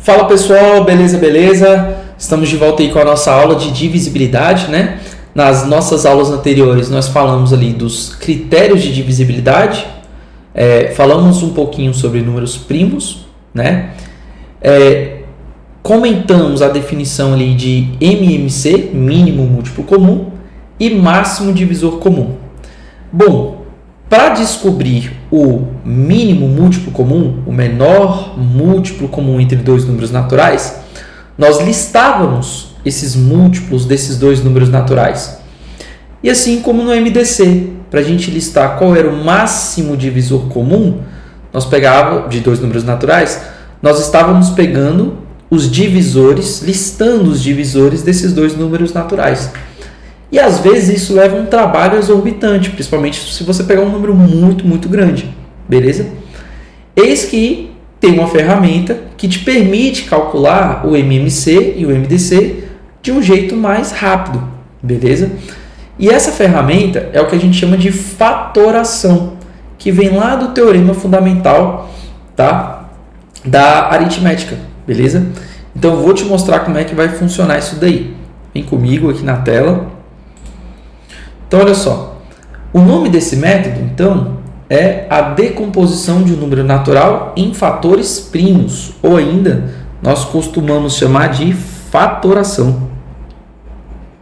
Fala pessoal, beleza, beleza? Estamos de volta aí com a nossa aula de divisibilidade, né? Nas nossas aulas anteriores nós falamos ali dos critérios de divisibilidade, falamos um pouquinho sobre números primos, né? Comentamos a definição ali de MMC, mínimo múltiplo comum, e máximo divisor comum. Bom, para descobrir o mínimo múltiplo comum, o menor múltiplo comum entre dois números naturais, nós listávamos esses múltiplos desses dois números naturais. E assim como no MDC, para a gente listar qual era o máximo divisor comum, nós pegávamos de dois números naturais, nós estávamos pegando os divisores, listando os divisores desses dois números naturais. E às vezes isso leva um trabalho exorbitante, principalmente se você pegar um número muito grande, beleza? Eis que tem uma ferramenta que te permite calcular o MMC e o MDC de um jeito mais rápido, beleza? E essa ferramenta é o que a gente chama de fatoração, que vem lá do teorema fundamental, tá? Da aritmética, beleza? Então eu vou te mostrar como é que vai funcionar isso daí. Vem comigo aqui na tela. Então, olha só, o nome desse método, então, é a decomposição de um número natural em fatores primos, ou ainda, nós costumamos chamar de fatoração.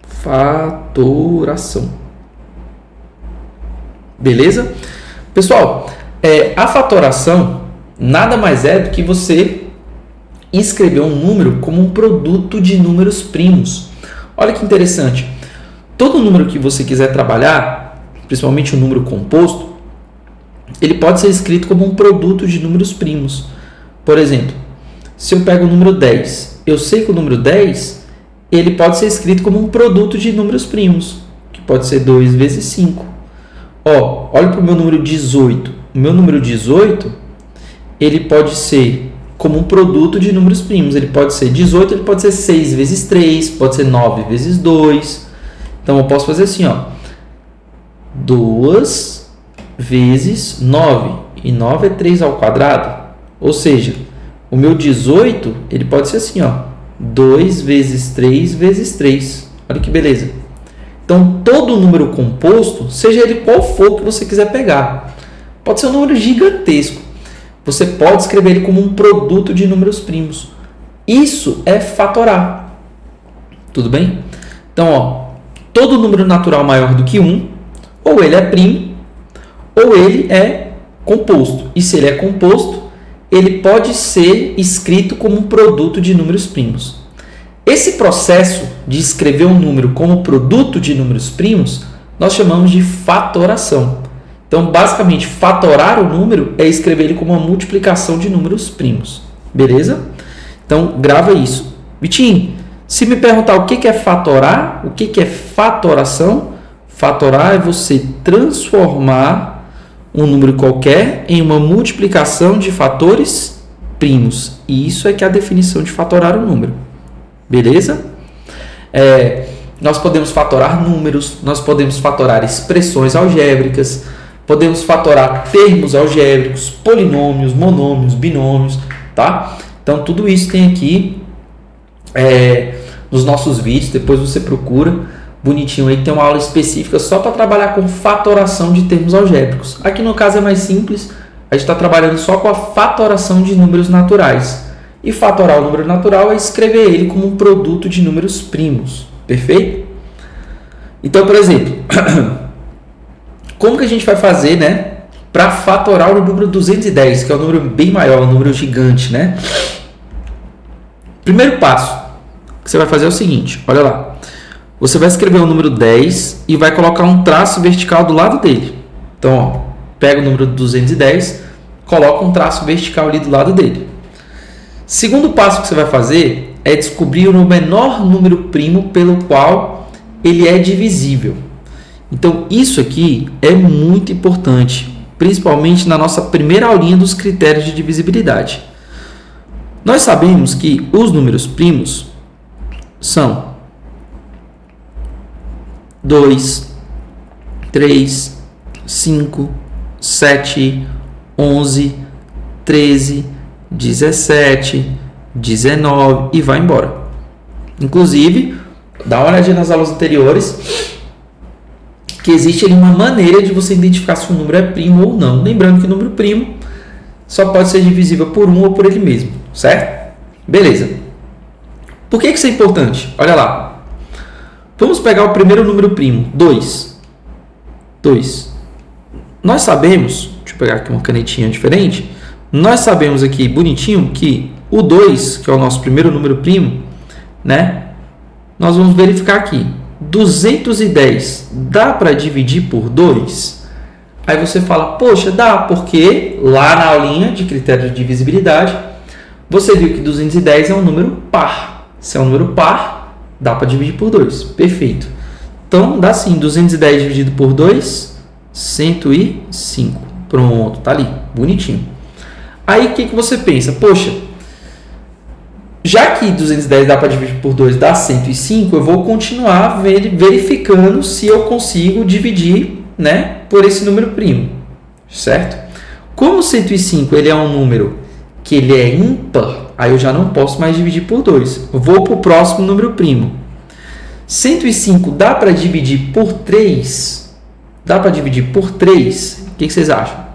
Fatoração. Beleza? Pessoal, a fatoração nada mais é do que você escrever um número como um produto de números primos. Olha que interessante. Todo número que você quiser trabalhar, principalmente o número composto, ele pode ser escrito como um produto de números primos. Por exemplo, se eu pego o número 10, eu sei que o número 10 ele pode ser escrito como um produto de números primos, que pode ser 2 vezes 5. Olha para o meu número 18. O meu número 18 ele pode ser como um produto de números primos. Ele pode ser 18, ele pode ser 6 vezes 3, pode ser 9 vezes 2. Então, eu posso fazer assim, 2 vezes 9. E 9 é 3 ao quadrado. Ou seja, o meu 18, ele pode ser assim, 2 vezes 3 vezes 3. Olha que beleza. Então, todo número composto, seja ele qual for que você quiser pegar, pode ser um número gigantesco. Você pode escrever ele como um produto de números primos. Isso é fatorar. Tudo bem? Então, todo número natural maior do que 1, ou ele é primo, ou ele é composto. E se ele é composto, ele pode ser escrito como um produto de números primos. Esse processo de escrever um número como produto de números primos, nós chamamos de fatoração. Então, basicamente, fatorar o número é escrever ele como uma multiplicação de números primos. Beleza? Então, grava isso. Vitinho, se me perguntar o que é fatorar, o que é fatoração, fatorar é você transformar um número qualquer em uma multiplicação de fatores primos. E isso é que é a definição de fatorar o número. Beleza? Nós podemos fatorar números, nós podemos fatorar expressões algébricas, podemos fatorar termos algébricos, polinômios, monômios, binômios, tá? Então, tudo isso tem aqui nos nossos vídeos, depois você procura bonitinho aí, tem uma aula específica só para trabalhar com fatoração de termos algébricos. Aqui no caso é mais simples, a gente está trabalhando só com a fatoração de números naturais. E fatorar o número natural é escrever ele como um produto de números primos, perfeito? Então, por exemplo, como que a gente vai fazer, né, para fatorar o número 210, que é um número bem maior, um número gigante, né? Primeiro passo que você vai fazer é o seguinte, olha lá. Você vai escrever o número 10 e vai colocar um traço vertical do lado dele. Então, pega o número 210, coloca um traço vertical ali do lado dele. Segundo passo que você vai fazer é descobrir o menor número primo pelo qual ele é divisível. Então, isso aqui é muito importante, principalmente na nossa primeira aulinha dos critérios de divisibilidade. Nós sabemos que os números primos são 2, 3, 5, 7, 11, 13, 17, 19 e vai embora. Inclusive, dá uma olhadinha nas aulas anteriores, que existe ali uma maneira de você identificar se um número é primo ou não. Lembrando que o número primo só pode ser divisível por 1 ou por ele mesmo, certo? Beleza. Por que isso é importante? Olha lá. Vamos pegar o primeiro número primo, 2. 2. Nós sabemos, deixa eu pegar aqui uma canetinha diferente, nós sabemos aqui, bonitinho, que o 2, que é o nosso primeiro número primo, né? Nós vamos verificar aqui. 210 dá para dividir por 2? Aí você fala, poxa, dá, porque lá na aulinha de critério de divisibilidade, você viu que 210 é um número par. Se é um número par, dá para dividir por 2. Perfeito. Então, dá sim, 210 dividido por 2, 105. Pronto, tá ali, bonitinho. Aí, o que você pensa? Poxa, já que 210 dá para dividir por 2 dá 105, eu vou continuar verificando se eu consigo dividir, né, por esse número primo, certo? Como 105 ele é um número que ele é ímpar, aí eu já não posso mais dividir por 2. Vou para o próximo número primo. 105 dá para dividir por 3? Dá para dividir por 3? O que vocês acham?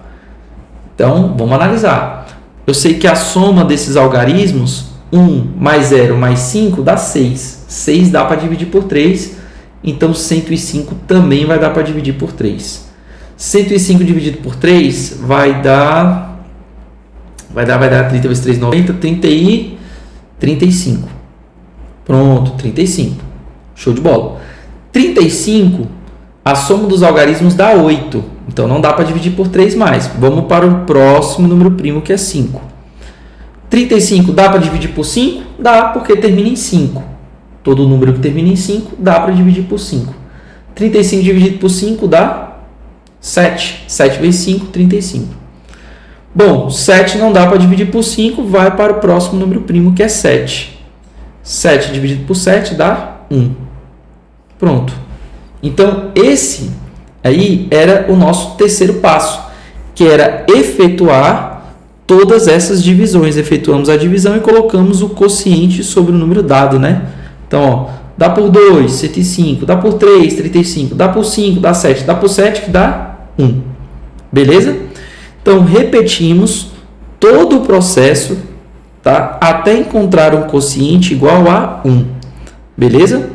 Então, vamos analisar. Eu sei que a soma desses algarismos, 1 mais 0 mais 5 dá 6. 6 dá para dividir por 3. Então, 105 também vai dar para dividir por 3. 105 dividido por 3 vai dar 30 vezes 3, 90, 30 e 35. Pronto, 35. Show de bola. 35, a soma dos algarismos dá 8. Então, não dá para dividir por 3 mais. Vamos para o próximo número primo, que é 5. 35 dá para dividir por 5? Dá, porque termina em 5. Todo número que termina em 5 dá para dividir por 5. 35 dividido por 5 dá 7. 7 vezes 5, 35. Bom, 7 não dá para dividir por 5, vai para o próximo número primo, que é 7. 7 dividido por 7 dá 1. Pronto. Então, esse aí era o nosso terceiro passo, que era efetuar todas essas divisões. Efetuamos a divisão e colocamos o quociente sobre o número dado, né? Então, ó, dá por 2, 105, dá por 3, 35, dá por 5, dá 7, dá por 7, que dá 1. Beleza? Então, repetimos todo o processo, tá? Até encontrar um quociente igual a 1. Beleza?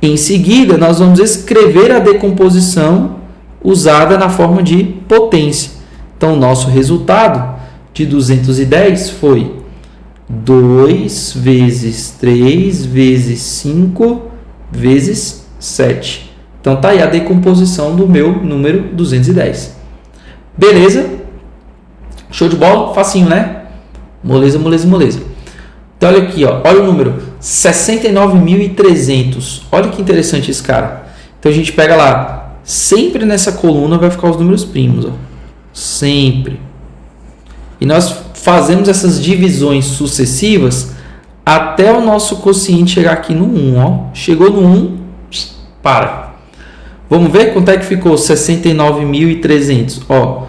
Em seguida, nós vamos escrever a decomposição usada na forma de potência. Então, o nosso resultado de 210 foi 2 vezes 3 vezes 5 vezes 7. Então, tá aí a decomposição do meu número 210. Beleza? Show de bola? Facinho, né? Moleza, moleza, moleza. Então, olha aqui, ó. Olha o número 69.300. Olha que interessante esse cara. Então, a gente pega lá. Sempre nessa coluna vai ficar os números primos, ó. Sempre. E nós fazemos essas divisões sucessivas até o nosso quociente chegar aqui no 1. Ó. Chegou no 1, para. Vamos ver quanto é que ficou 69.300. Ó,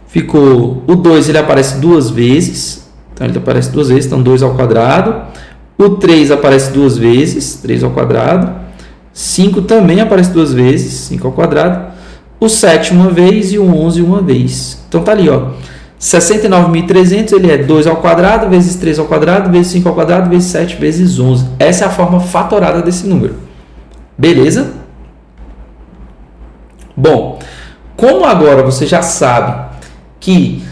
ficou o 2, ele aparece duas vezes. Então, ele aparece duas vezes, então 2 ao quadrado. O 3 aparece duas vezes, 3 ao quadrado. 5 também aparece duas vezes, 5 ao quadrado. O 7 uma vez e o 11 uma vez. Então, tá ali, ó. 69.300, ele é 2 ao quadrado, vezes 3 ao quadrado, vezes 5 ao quadrado, vezes 7, vezes 11. Essa é a forma fatorada desse número. Beleza? Bom, como agora você já sabe que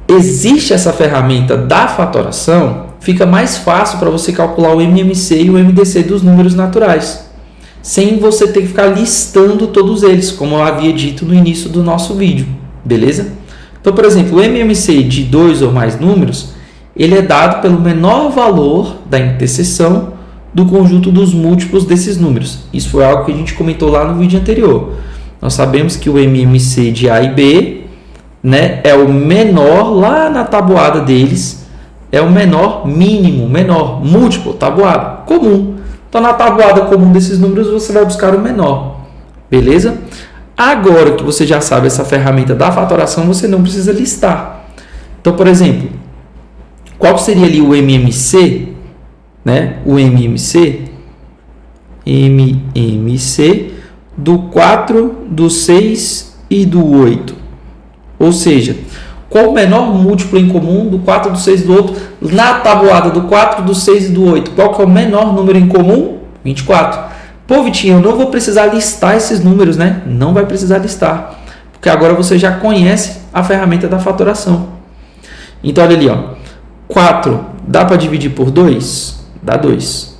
existe essa ferramenta da fatoração, fica mais fácil para você calcular o MMC e o MDC dos números naturais, sem você ter que ficar listando todos eles, como eu havia dito no início do nosso vídeo. Beleza? Então, por exemplo, o MMC de 2 ou mais números, ele é dado pelo menor valor da interseção do conjunto dos múltiplos desses números. Isso foi algo que a gente comentou lá no vídeo anterior. Nós sabemos que o MMC de A e B, né, é o menor lá na tabuada deles, é o menor mínimo, menor, múltiplo, tabuada, comum. Então, na tabuada comum desses números, você vai buscar o menor. Beleza? Agora que você já sabe essa ferramenta da fatoração, você não precisa listar. Então, por exemplo, Qual seria ali o MMC? Né? O MMC do 4, do 6 e do 8. Ou seja, qual o menor múltiplo em comum do 4, do 6 e do outro? Na tabuada do 4, do 6 e do 8, qual que é o menor número em comum? 24. Pô, Vitinho, eu não vou precisar listar esses números, né? Não vai precisar listar, porque agora você já conhece a ferramenta da fatoração. Então, olha ali, ó. 4 dá para dividir por 2? Dá 2.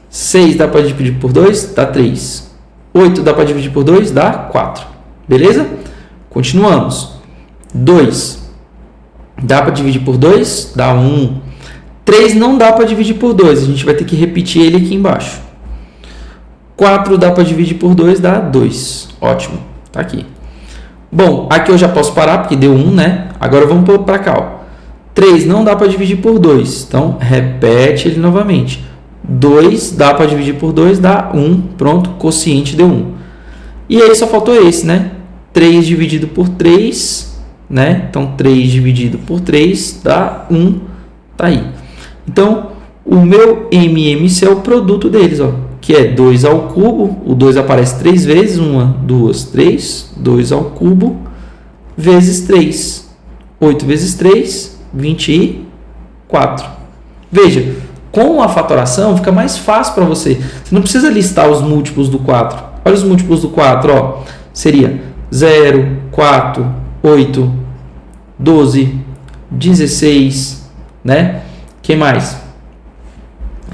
6 dá para dividir por 2? Dá 3. 8 dá para dividir por 2? Dá 4. Beleza? Continuamos. 2 dá para dividir por 2? Dá 1. 3 não dá para dividir por 2. A gente vai ter que repetir ele aqui embaixo. 4 dá para dividir por 2? Dá 2. Ótimo. Tá aqui. Bom, aqui eu já posso parar porque deu 1, né? Agora vamos para cá, ó. 3 não dá para dividir por 2. Então, repete ele novamente. 2 dá para dividir por 2, dá 1. Pronto, quociente deu 1. E aí só faltou esse, né? 3 dividido por 3, né? Então, 3 dividido por 3 dá 1. Tá aí. Então, o meu MMC é o produto deles, ó, que é 2 ao cubo. O 2 aparece 3 vezes. 1, 2, 3. 2 ao cubo vezes 3. 8 vezes 3, 24. Veja, com a fatoração fica mais fácil para você. Você não precisa listar os múltiplos do 4. Olha os múltiplos do 4. Ó. Seria 0, 4, 8, 12, 16, né? Que mais?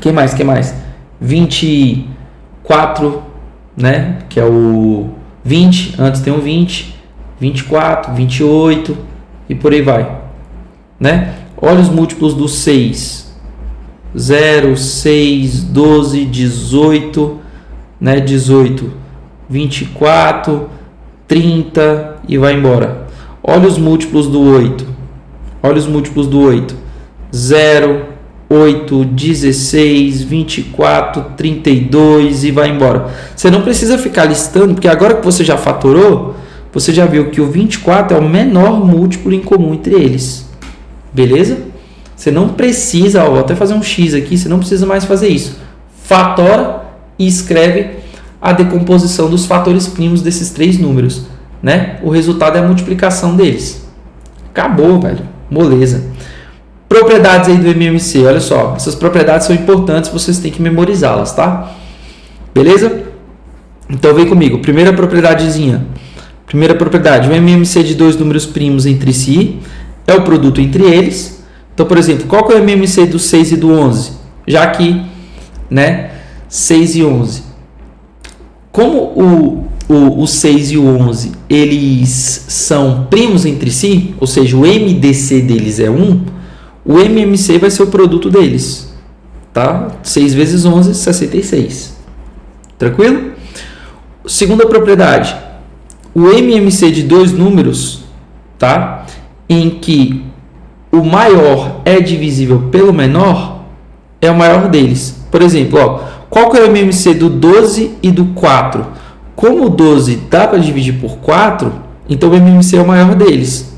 Que mais? 24, né? Que é o 20. Antes tem um 20. 24, 28 e por aí vai, né? Olha os múltiplos do 6. 0, 6, 12, 18, né? 18, 24, 30 e vai embora. Olha os múltiplos do 8. Olha os múltiplos do 8. 0, 8, 16, 24, 32 e vai embora. Você não precisa ficar listando, porque agora que você já fatorou, você já viu que o 24 é o menor múltiplo em comum entre eles. Beleza? Você não precisa, ó, vou até fazer um X aqui, você não precisa mais fazer isso. Fatora e escreve a decomposição dos fatores primos desses três números, né? O resultado é a multiplicação deles. Acabou, velho. Moleza. Propriedades aí do MMC, olha só. Essas propriedades são importantes, vocês têm que memorizá-las, tá? Beleza? Então vem comigo. Primeira propriedadezinha. Primeira propriedade, o MMC de dois números primos entre si é o produto entre eles. Então, por exemplo, qual que é o MMC do 6 e do 11? Já que, né, 6 e 11. Como o 6 e o 11, eles são primos entre si, ou seja, o MDC deles é 1, o MMC vai ser o produto deles, tá? 6 vezes 11, 66. Tranquilo? Segunda propriedade, o MMC de dois números, tá? Em que o maior é divisível pelo menor, é o maior deles. Por exemplo, ó, qual que é o MMC do 12 e do 4? Como o 12 dá para dividir por 4, então o MMC é o maior deles,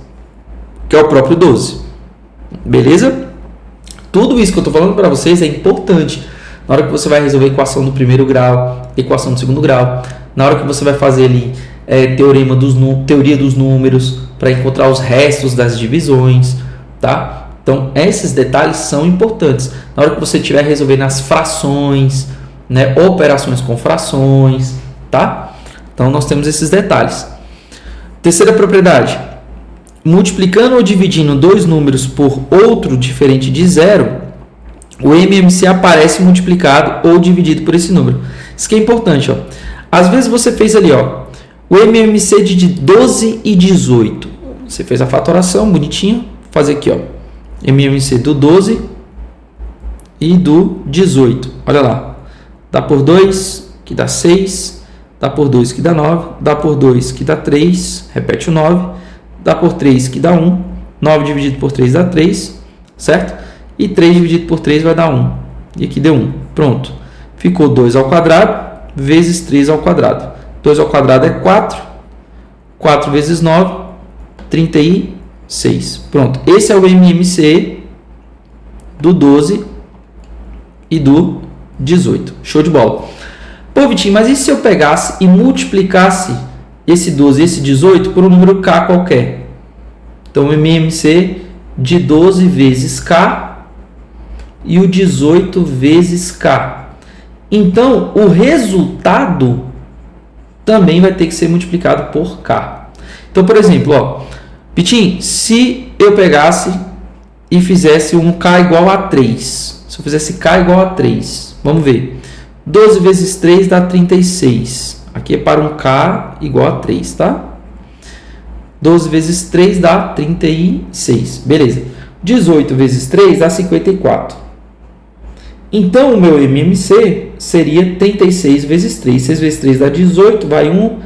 que é o próprio 12. Beleza? Tudo isso que eu estou falando para vocês é importante na hora que você vai resolver equação do primeiro grau, equação do segundo grau, na hora que você vai fazer ali teoria dos números para encontrar os restos das divisões, tá? Então, esses detalhes são importantes. Na hora que você estiver resolvendo as frações, né, operações com frações, tá? Então, nós temos esses detalhes. Terceira propriedade. Multiplicando ou dividindo dois números por outro diferente de zero, o MMC aparece multiplicado ou dividido por esse número. Isso que é importante, ó. Às vezes você fez ali, ó, o MMC de 12 e 18. Você fez a fatoração, bonitinho. Vou fazer aqui, ó. MMC do 12 e do 18. Olha lá. Dá por 2, que dá 6. Dá por 2, que dá 9. Dá por 2, que dá 3. Repete o 9. Dá por 3, que dá 1. 9 dividido por 3 dá 3. Certo? E 3 dividido por 3 vai dar 1. E aqui deu 1. Pronto. Ficou 2 ao quadrado vezes 3 ao quadrado. 2 ao quadrado é 4. 4 vezes 9, 36. Pronto. Esse é o MMC do 12 e do 18. Show de bola. Pô, Vitinho, mas e se eu pegasse e multiplicasse esse 12 e esse 18 por um número K qualquer? Então, o MMC de 12 vezes K e o 18 vezes K. Então, o resultado também vai ter que ser multiplicado por K. Então, por exemplo, ó, Vitinho, se eu pegasse e fizesse um K igual a 3. Se eu fizesse K igual a 3, vamos ver. 12 vezes 3 dá 36. Aqui é para um K igual a 3, tá? 12 vezes 3 dá 36. Beleza. 18 vezes 3 dá 54. Então, o meu MMC seria 36 vezes 3. 6 vezes 3 dá 18. Vai 1,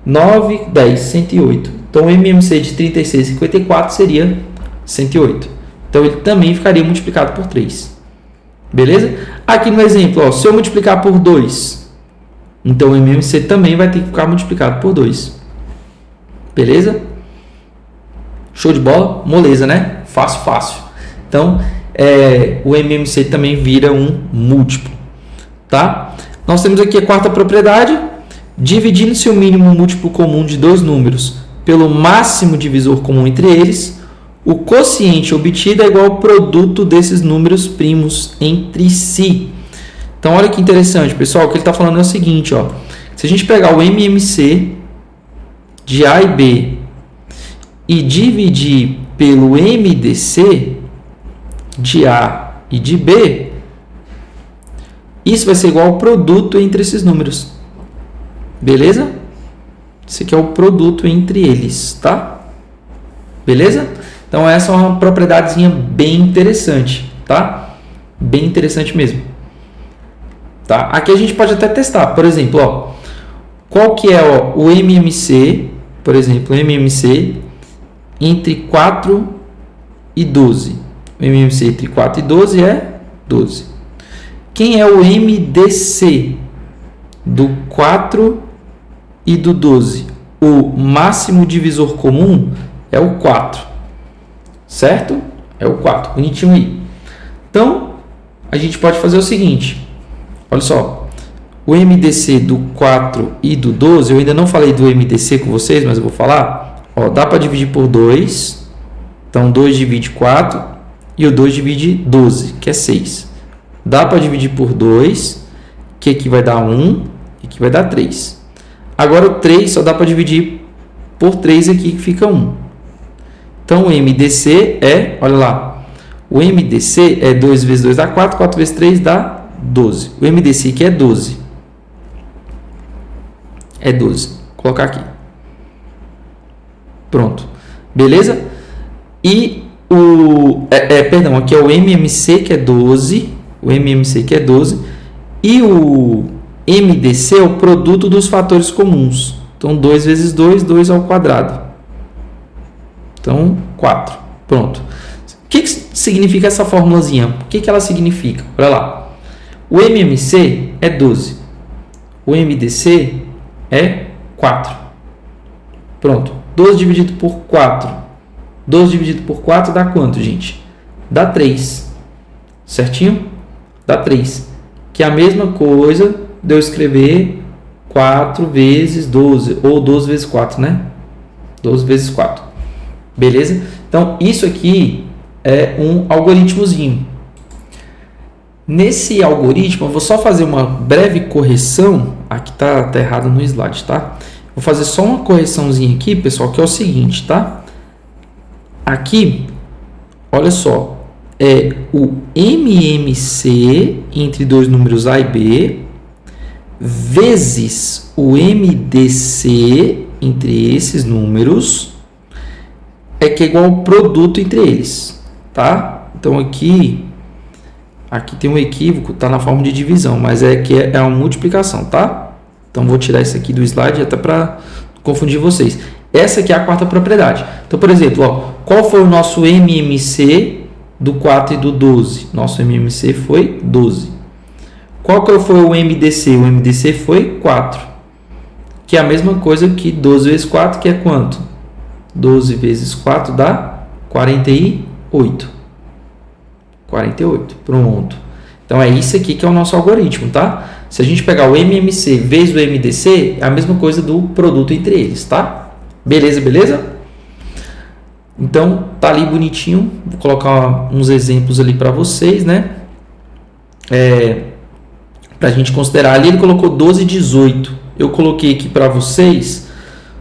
9, 10, 108. Então, o MMC de 36 e 54 seria 108. Então, ele também ficaria multiplicado por 3. Beleza? Aqui no exemplo, ó, se eu multiplicar por 2, então o MMC também vai ter que ficar multiplicado por 2. Beleza? Show de bola? Moleza, né? Fácil, fácil. Então, o MMC também vira um múltiplo. Tá? Nós temos aqui a quarta propriedade. Dividindo-se o mínimo múltiplo comum de dois números pelo máximo divisor comum entre eles, o quociente obtido é igual ao produto desses números primos entre si. Então, olha que interessante, pessoal. O que ele está falando é o seguinte, ó. Se a gente pegar o MMC de A e B e dividir pelo MDC de A e de B, isso vai ser igual ao produto entre esses números. Beleza? Esse aqui é o produto entre eles, tá? Beleza? Então, essa é uma propriedadezinha bem interessante, tá? Bem interessante mesmo. Tá? Aqui a gente pode até testar. Por exemplo, ó, qual que é o MMC, por exemplo, o MMC entre 4 e 12. O MMC entre 4 e 12 é 12. Quem é o MDC do 4 e do 12? O máximo divisor comum é o 4. Certo? É o 4. Bonitinho aí. Então, a gente pode fazer o seguinte. Olha só. O MDC do 4 e do 12, eu ainda não falei do MDC com vocês, mas eu vou falar. Ó, dá para dividir por 2. Então, 2 divide 4 e o 2 divide 12, que é 6. Dá para dividir por 2, que aqui vai dar 1 e aqui vai dar 3. Agora, o 3 só dá para dividir por 3 aqui, que fica 1. Então, o MDC é, olha lá, o MDC é 2 vezes 2 dá 4, 4 vezes 3 dá 12. O MDC aqui é 12. É 12. Vou colocar aqui. Pronto. Beleza? E perdão, aqui é o MMC que é 12. O MMC que é 12. E o MDC é o produto dos fatores comuns. Então, 2 vezes 2, 2 ao quadrado. Então, 4. Pronto. O que significa essa formulazinha? O que ela significa? Olha lá. O MMC é 12. O MDC é 4. Pronto. 12 dividido por 4. 12 dividido por 4 dá quanto, gente? Dá 3. Certinho? Dá 3. Que é a mesma coisa de eu escrever 4 vezes 12. Ou 12 vezes 4, né? 12 vezes 4. Beleza? Então, isso aqui é um algoritmozinho. Nesse algoritmo, eu vou só fazer uma breve correção. Aqui tá errado no slide, tá? Vou fazer só uma correçãozinha aqui, pessoal, que é o seguinte, tá? Aqui, olha só, é o MMC entre dois números A e B vezes o MDC entre esses números que é igual ao produto entre eles, tá? Então aqui tem um equívoco, tá na forma de divisão, mas aqui é uma multiplicação, tá? Então vou tirar isso aqui do slide até para confundir vocês. Essa aqui é a quarta propriedade. Então, por exemplo, ó, qual foi o nosso MMC do 4 e do 12? Nosso MMC foi 12. Qual que foi o MDC? O MDC foi 4. Que é a mesma coisa que 12 vezes 4, que é quanto? 12 vezes 4 dá 48. 48. Pronto. Então é isso aqui que é o nosso algoritmo, tá? Se a gente pegar o MMC vezes o MDC, é a mesma coisa do produto entre eles, tá? Beleza, beleza? Então tá ali bonitinho. Vou colocar uns exemplos ali para vocês, né? Pra gente considerar ali, ele colocou 12 e 18. Eu coloquei aqui para vocês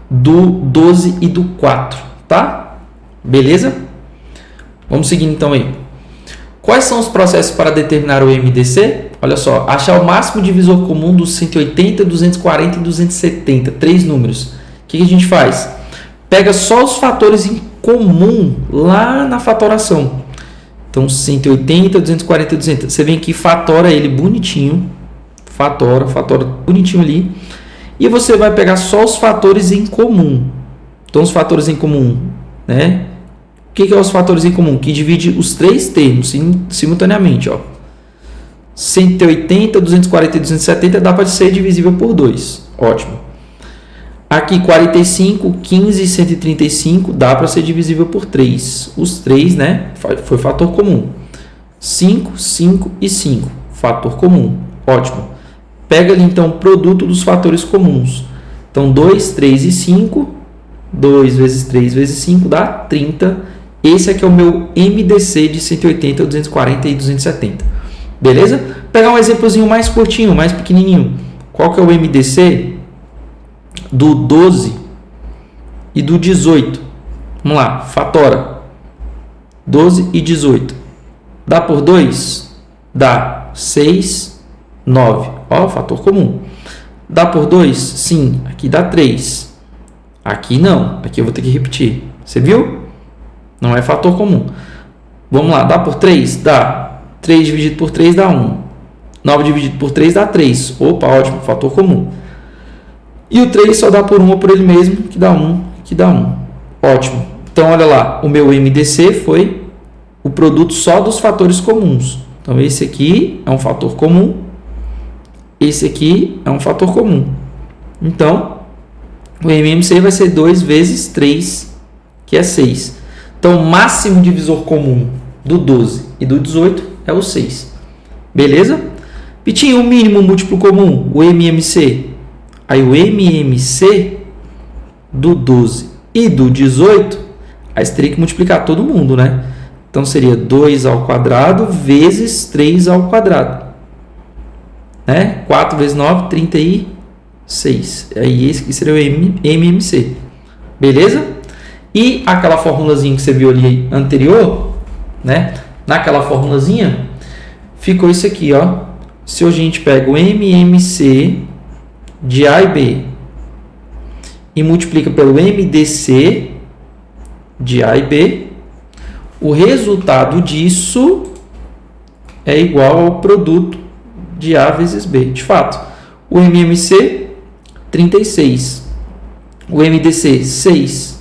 do 12 e do 4, tá? Beleza? Vamos seguir então aí. Quais são os processos para determinar o MDC? Olha só, achar o máximo divisor comum dos 180, 240 e 270, 3 números. O que a gente faz? Pega só os fatores em comum lá na fatoração. Então, 180, 240 e 200. Você vem aqui e fatora ele bonitinho. Fatora bonitinho ali. E você vai pegar só os fatores em comum. Então, os fatores em comum, né? O que é os fatores em comum? Que divide os três termos simultaneamente, ó. 180, 240 e 270 dá para ser divisível por 2. Ótimo. Aqui 45, 15 e 135 dá para ser divisível por 3. Os 3, né? Foi fator comum. 5, 5 e 5. Fator comum. Ótimo. Pega ali então o produto dos fatores comuns. Então 2, 3 e 5. 2 vezes 3 vezes 5 dá 30. Esse aqui é o meu MDC de 180, 240 e 270. Beleza? Pegar um exemplozinho mais curtinho, mais pequenininho. Qual que é o MDC do 12 e do 18? Vamos lá, fatora. 12 e 18. Dá por 2? Dá 6, 9. Ó, fator comum. Dá por 2? Sim. Aqui dá 3. Aqui não. Aqui eu vou ter que repetir. Você viu? Não é fator comum. Vamos lá, dá por 3? Dá. 3 dividido por 3 dá 1. 9 dividido por 3 dá 3. Opa, ótimo, fator comum. E o 3 só dá por 1 ou por ele mesmo, que dá 1, que dá 1. Ótimo. Então, olha lá, o meu MDC foi o produto só dos fatores comuns. Então, esse aqui é um fator comum. Esse aqui é um fator comum. Então, o MMC vai ser 2 vezes 3, que é 6. Então, o máximo divisor comum do 12 e do 18 é o 6. Beleza? Pitinho, o mínimo múltiplo comum, o MMC. Aí, o MMC do 12 e do 18, aí você teria que multiplicar todo mundo, né? Então, seria 2 ao quadrado vezes 3 ao quadrado. Né? 4 vezes 9, 36. Aí, esse aqui seria o MMC. Beleza? E aquela formulazinha que você viu ali anterior, né? Naquela formulazinha, ficou isso aqui, ó. Se a gente pega o MMC de A e B e multiplica pelo MDC de A e B, o resultado disso é igual ao produto de A vezes B. De fato, o MMC, 36. O MDC, 6.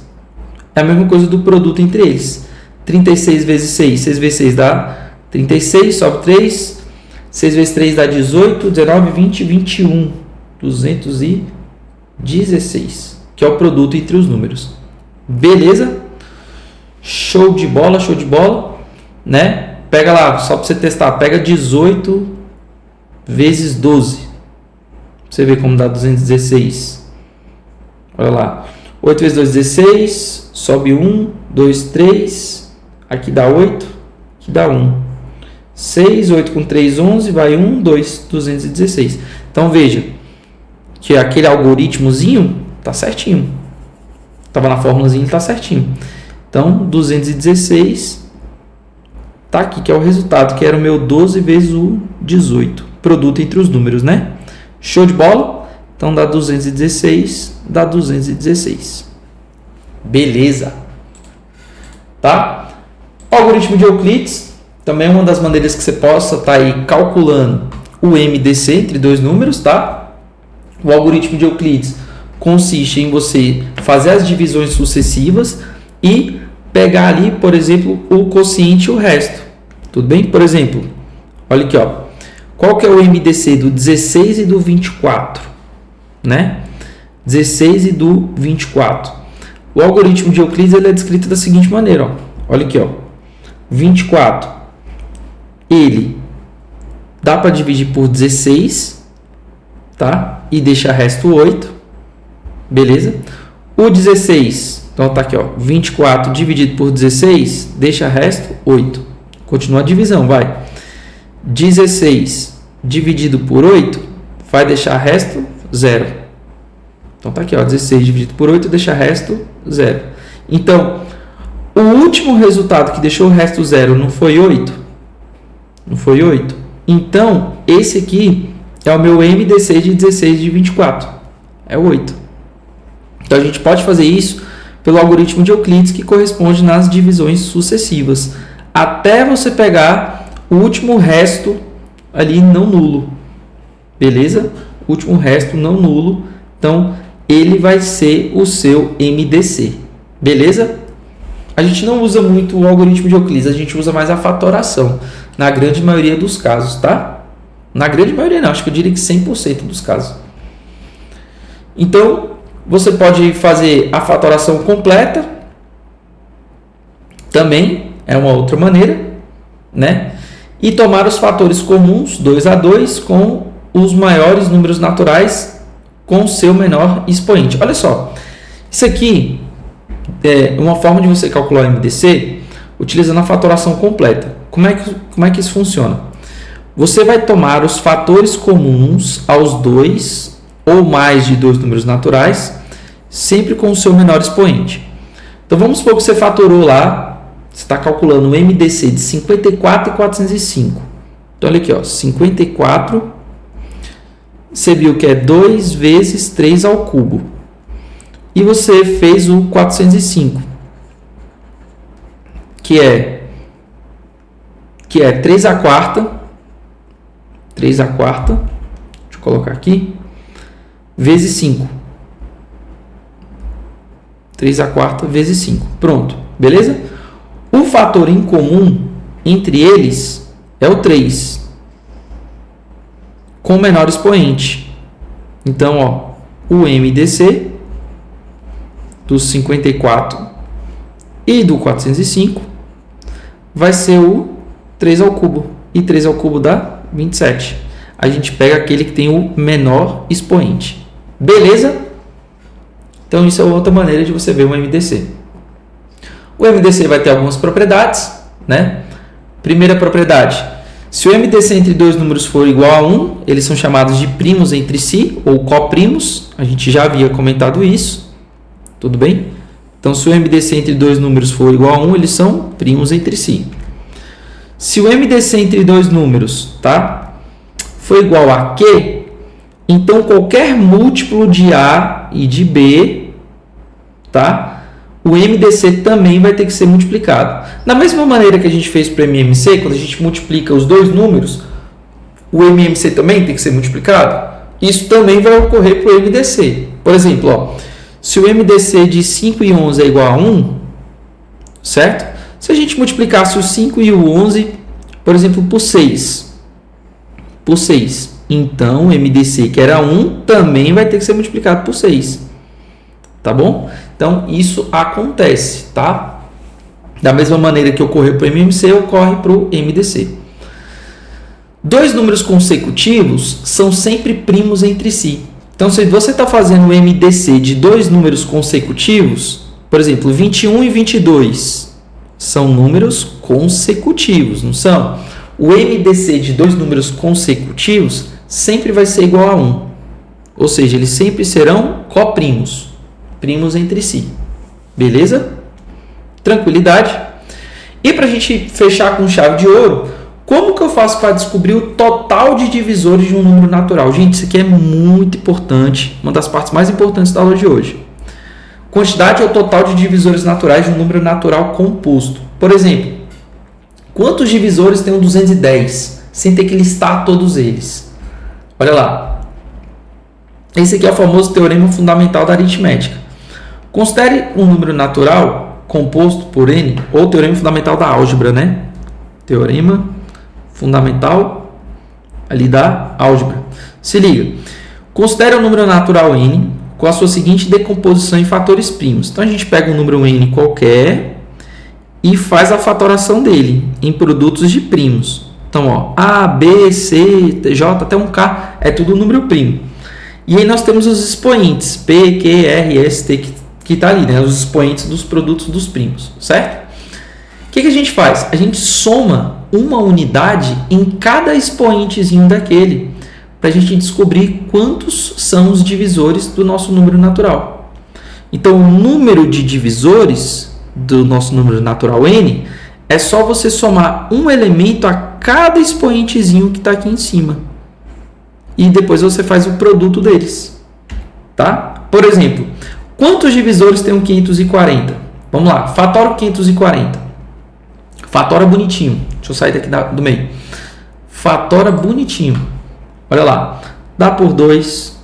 É a mesma coisa do produto entre eles. 36 vezes 6. 6 vezes 6 dá 36, sobe 3. 6 vezes 3 dá 18, 19, 20, 21. 216. Que é o produto entre os números. Beleza? Show de bola, show de bola. Né? Pega lá, só para você testar. Pega 18 vezes 12. Pra você ver como dá 216. Olha lá. 8 vezes 2, 16. Sobe 1, 2, 3. Aqui dá 8. Aqui dá 1. 6, 8 com 3, 11. Vai 1, 2, 216. Então veja que aquele algoritmozinho tá certinho. Estava na formulazinha, ele tá certinho. Então 216 tá aqui, que é o resultado, que era o meu 12 vezes o 18. Produto entre os números, né? Show de bola? Então dá 216, dá 216. Beleza. Tá? O algoritmo de Euclides também é uma das maneiras que você possa estar aí calculando o MDC entre dois números, tá? O algoritmo de Euclides consiste em você fazer as divisões sucessivas e pegar ali, por exemplo, o quociente e o resto. Tudo bem? Por exemplo, olha aqui, ó. Qual que é o MDC do 16 e do 24? Né? 16 e do 24. O algoritmo de Euclides ele é descrito da seguinte maneira, ó. Olha aqui, ó. 24 ele dá para dividir por 16, tá? E deixa resto 8, beleza? O 16, então tá aqui, ó, 24 dividido por 16, deixa resto 8. Continua a divisão, vai. 16 dividido por 8 vai deixar resto 0. Então tá aqui, ó, 16 dividido por 8 deixa resto 0. Então, o último resultado que deixou o resto 0 não foi 8? Não foi 8? Então, esse aqui é o meu MDC de 16 de 24. É 8. Então, a gente pode fazer isso pelo algoritmo de Euclides, que corresponde nas divisões sucessivas, até você pegar o último resto ali não nulo. Beleza? O último resto não nulo. Então, ele vai ser o seu MDC. Beleza? A gente não usa muito o algoritmo de Euclides, a gente usa mais a fatoração, na grande maioria dos casos, tá? Na grande maioria não, acho que eu diria que 100% dos casos. Então, você pode fazer a fatoração completa, também é uma outra maneira, né? E tomar os fatores comuns, 2 a 2, com os maiores números naturais com seu menor expoente. Olha só, isso aqui é uma forma de você calcular o MDC utilizando a fatoração completa. Como é que isso funciona? Você vai tomar os fatores comuns aos 2 ou mais de 2 números naturais, sempre com o seu menor expoente. Então vamos supor que você fatorou lá, você está calculando o MDC de 54 e 405. Então olha aqui, ó, 54, você viu que é 2 vezes 3 ao cubo. E você fez o 405, que é 3 a quarta, deixa eu colocar aqui, vezes 5. 3 a quarta vezes 5. Pronto, beleza? O fator em comum entre eles é o 3, com o menor expoente. Então, ó, o MDC do 54 e do 405 vai ser o 3 ao cubo. E 3 ao cubo dá 27. A gente pega aquele que tem o menor expoente. Beleza? Então, isso é outra maneira de você ver o MDC. O MDC vai ter algumas propriedades, né? Primeira propriedade: se o MDC entre dois números for igual a 1, eles são chamados de primos entre si, ou coprimos. A gente já havia comentado isso. Tudo bem? Então, se o MDC entre dois números for igual a 1, eles são primos entre si. Se o MDC entre dois números, tá, for igual a Q, então qualquer múltiplo de A e de B, tá, o MDC também vai ter que ser multiplicado. Da mesma maneira que a gente fez para o MMC, quando a gente multiplica os dois números, o MMC também tem que ser multiplicado. Isso também vai ocorrer para o MDC. Por exemplo, ó, se o MDC de 5 e 11 é igual a 1, certo? Se a gente multiplicasse o 5 e o 11, por exemplo, por 6, então o MDC, que era 1, também vai ter que ser multiplicado por 6. Tá bom? Então, isso acontece, tá? Da mesma maneira que ocorreu para o MMC, ocorre para o MDC. Dois números consecutivos são sempre primos entre si. Então, se você está fazendo o MDC de dois números consecutivos, por exemplo, 21 e 22, são números consecutivos, não são? O MDC de dois números consecutivos sempre vai ser igual a 1. Ou seja, eles sempre serão coprimos, primos entre si. Beleza? Tranquilidade? E para a gente fechar com chave de ouro, como que eu faço para descobrir o total de divisores de um número natural? Gente, isso aqui é muito importante, uma das partes mais importantes da aula de hoje. Quantidade é o total de divisores naturais de um número natural composto. Por exemplo, quantos divisores tem um 210, sem ter que listar todos eles? Olha lá. Esse aqui é o famoso teorema fundamental da aritmética. Considere um número natural composto por n, ou teorema fundamental da álgebra, né? Teorema fundamental ali da álgebra. Se liga. Considere um número natural n com a sua seguinte decomposição em fatores primos. Então, a gente pega um número n qualquer e faz a fatoração dele em produtos de primos. Então, ó, A, B, C, J, até um K, é tudo número primo. E aí nós temos os expoentes, P, Q, R, S, T, que está ali, né? Os expoentes dos produtos dos primos, certo? O que a gente faz? A gente soma uma unidade em cada expoentezinho daquele, para a gente descobrir quantos são os divisores do nosso número natural. Então, o número de divisores do nosso número natural n é só você somar um elemento a cada expoentezinho que está aqui em cima. E depois você faz o produto deles. Tá? Por exemplo, quantos divisores tem um 540? Vamos lá, fatora o 540. Fatora bonitinho. Deixa eu sair daqui do meio. Fatora bonitinho. Olha lá. Dá por 2.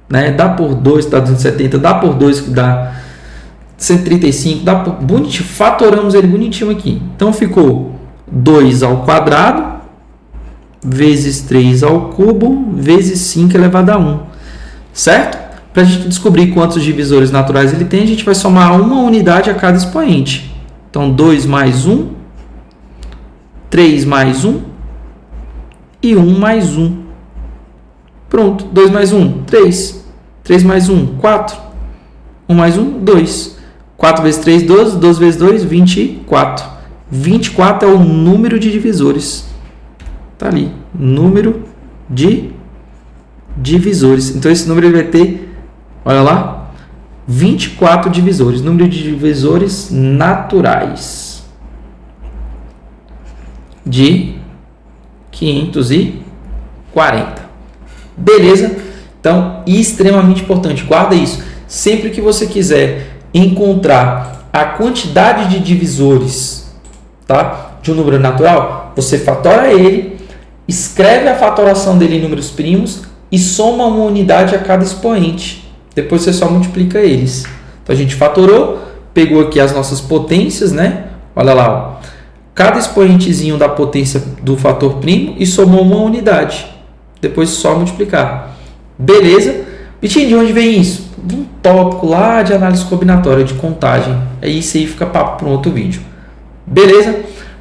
Né? Dá por 2 que dá 270. Dá por 2 que dá 135. Dá por... bonitinho. Fatoramos ele bonitinho aqui. Então ficou 2 ao quadrado vezes 3 ao cubo vezes 5 elevado a 1. Certo? Para a gente descobrir quantos divisores naturais ele tem, a gente vai somar uma unidade a cada expoente. Então, 2 mais 1, 3 mais 1 e 1 mais 1. Pronto. 2 mais 1, 3. 3 mais 1, 4. 1 mais 1, 2. 4 vezes 3, 12. 12 vezes 2, 24. 24 é o número de divisores. Tá ali. Número de divisores. Então, esse número ele vai ter, olha lá, 24 divisores. Número de divisores naturais de 540. Beleza? Então, extremamente importante. Guarda isso. Sempre que você quiser encontrar a quantidade de divisores, tá, de um número natural, você fatora ele, escreve a fatoração dele em números primos e soma uma unidade a cada expoente. Depois você só multiplica eles. Então a gente fatorou, pegou aqui as nossas potências, né? Olha lá, ó. Cada expoentezinho da potência do fator primo e somou uma unidade. Depois só multiplicar. Beleza? Vitinho, de onde vem isso? De um tópico lá de análise combinatória, de contagem. Aí isso aí fica papo para um outro vídeo. Beleza?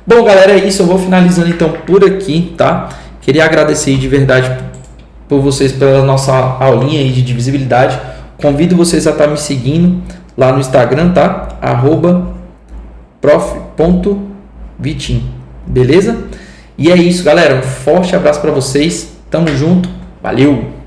Bom, galera, é isso. Eu vou finalizando então por aqui, tá? Queria agradecer de verdade por vocês pela nossa aulinha aí de divisibilidade. Convido vocês a estar me seguindo lá no Instagram, tá? @prof.vitim. Beleza? E é isso, galera. Um forte abraço para vocês. Tamo junto. Valeu!